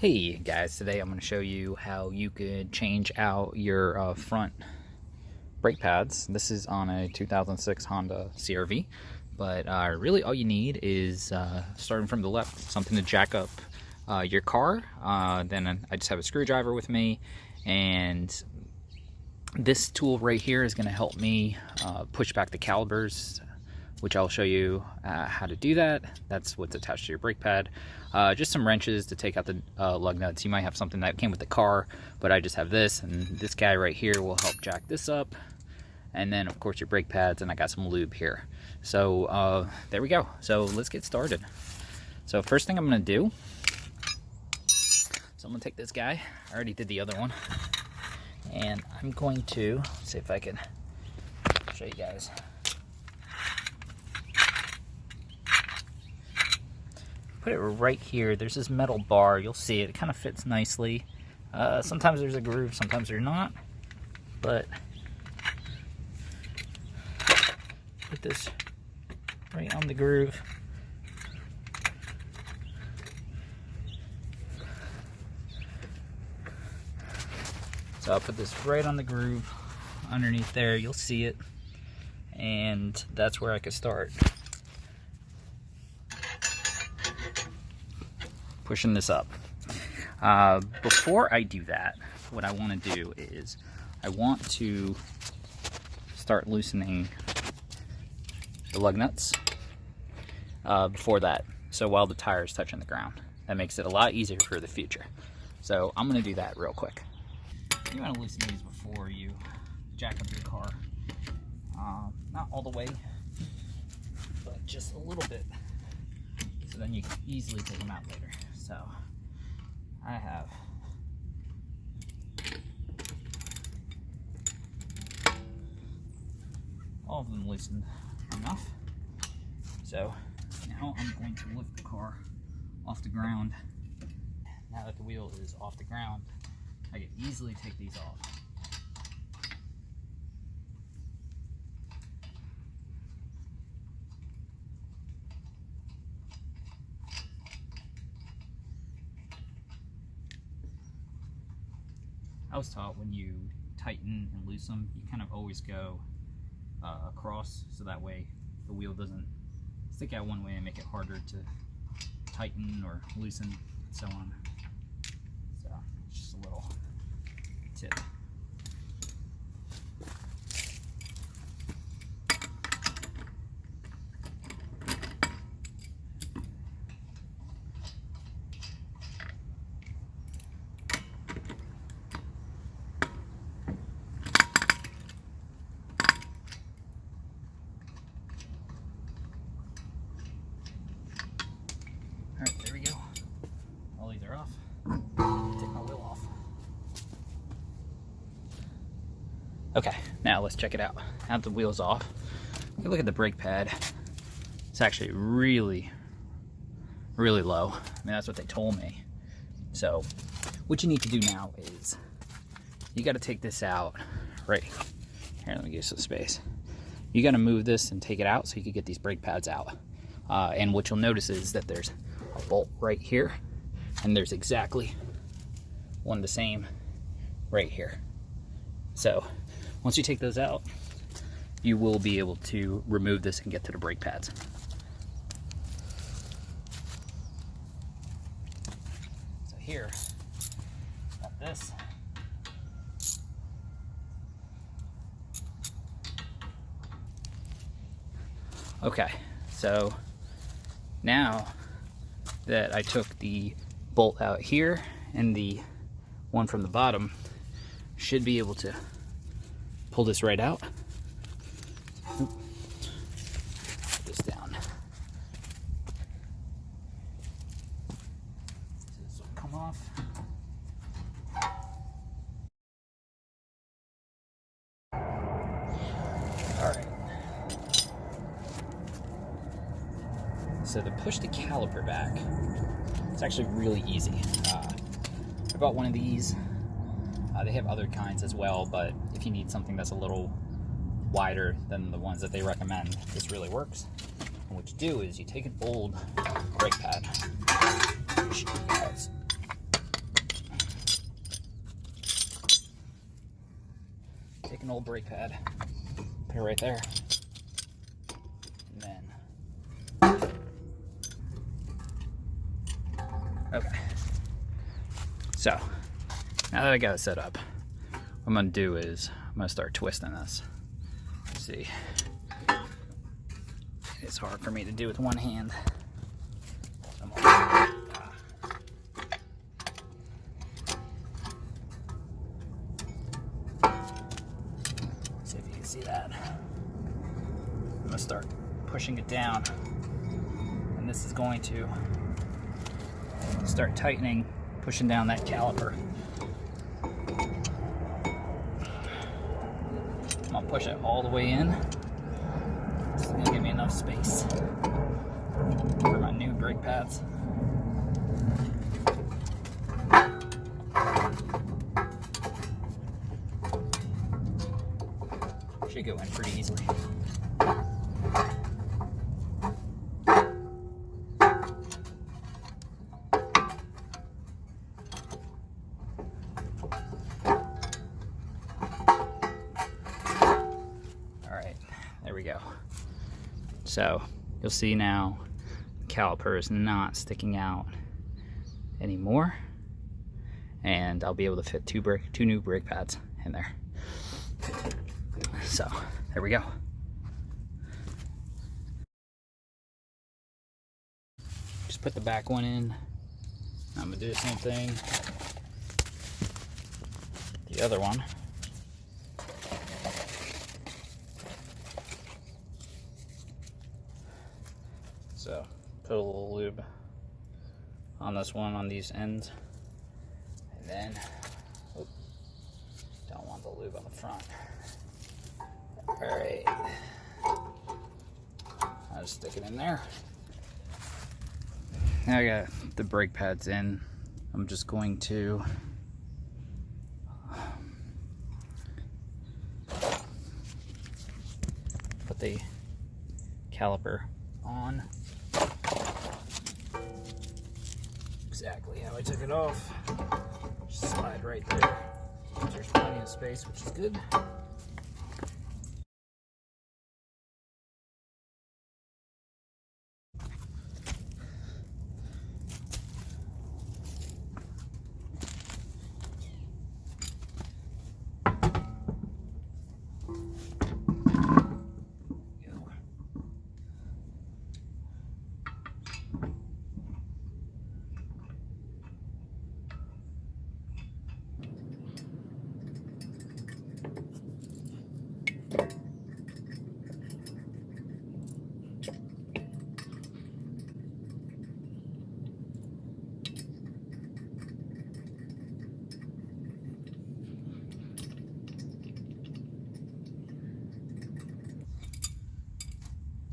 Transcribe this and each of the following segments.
Hey guys, today I'm going to show you how you could change out your front brake pads. This is on a 2006 Honda CRV, but really all you need is, starting from the left, something to jack up your car. Then I just have a screwdriver with me, and this tool right here is going to help me push back the calipers, which I'll show you how to do that. That's what's attached to your brake pad. Just some wrenches to take out the lug nuts. You might have something that came with the car, but I just have this, and this guy right here will help jack this up. And then of course your brake pads, and I got some lube here. So there we go. So let's get started. So first thing I'm gonna do, so I'm gonna take this guy. I already did the other one. And I'm going to see if I can show you guys. Put it right here. There's this metal bar. You'll see it. It kind of fits nicely. Sometimes there's a groove, sometimes there's not. But put this right on the groove. So I'll put this right on the groove underneath there. You'll see it. And that's where I could start pushing this up. Before I do that, what I want to do is I want to start loosening the lug nuts before that, so while the tire is touching the ground. That makes it a lot easier for the future. So I'm going to do that real quick. You want to loosen these before you jack up your car. Not all the way, but just a little bit, so then you can easily take them out later. So I have all of them loosened enough. So now I'm going to lift the car off the ground. Now that the wheel is off the ground, I can easily take these off. I was taught when you tighten and loosen them, you kind of always go across, so that way the wheel doesn't stick out one way and make it harder to tighten or loosen, and so on. So it's just a little tip. Alright, there we go. All these are off. Take my wheel off. Okay, now let's check it out. Now that the wheel's off, look at the brake pad. It's actually really, really low. I mean, that's what they told me. So, what you need to do now is, you gotta take this out right here. Let me give you some space. You gotta move this and take it out so you can get these brake pads out. And what you'll notice is that there's a bolt right here, and there's exactly one the same right here. So once you take those out, you will be able to remove this and get to the brake pads. So here, got this. Okay, so now that I took the bolt out here and the one from the bottom, should be able to pull this right out. Oop. Put this down. So this will come off. Alright. So to push the caliper back, it's actually really easy. I bought one of these. They have other kinds as well, but if you need something that's a little wider than the ones that they recommend, this really works. And what you do is you take an old brake pad, which has take an old brake pad, put it right there, and then, okay. So, now that I got it set up, what I'm gonna do is, I'm gonna start twisting this. See, it's hard for me to do with one hand. See if you can see that. I'm gonna start pushing it down, and this is going to start tightening, pushing down that caliper. I'm gonna push it all the way in. This is gonna give me enough space for my new brake pads. Should go in pretty easily. There we go. So you'll see now the caliper is not sticking out anymore, and I'll be able to fit two new brake pads in there. So there we go. Just put the back one in. I'm gonna do the same thing. The other one. So put a little lube on this one, on these ends, and then don't want the lube on the front. All right, I'll just stick it in there. Now I got the brake pads in. I'm just going to put the caliper on exactly how I took it off. Just slide right there. There's plenty of space, which is good.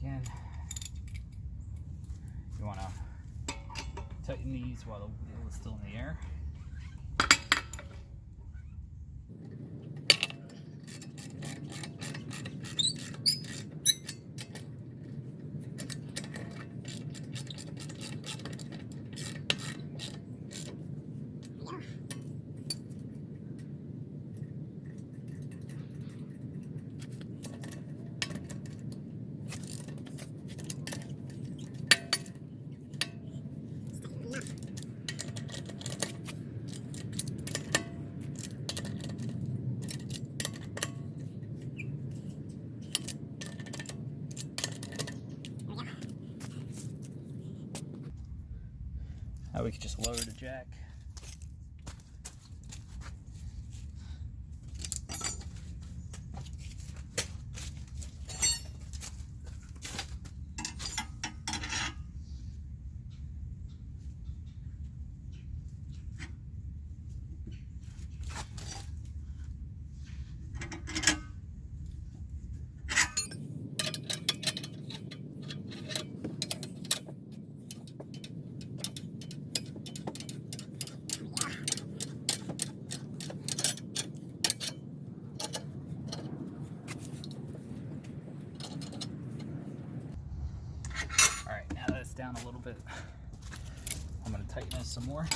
Again, you want to tighten these while the wheel is still in the air. Now we can just lower the jack. Down a little bit. I'm going to tighten this some more.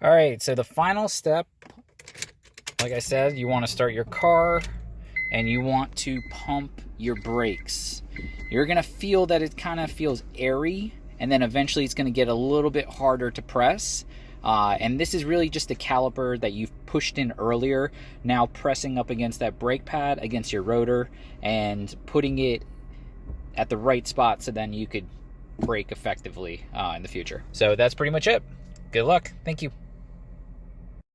All right, so the final step, like I said, you want to start your car and you want to pump your brakes. You're going to feel that it kind of feels airy, and then eventually it's going to get a little bit harder to press. And this is really just a caliper that you've pushed in earlier, now pressing up against that brake pad, against your rotor, and putting it at the right spot so then you could brake effectively in the future. So that's pretty much it. Good luck. Thank you.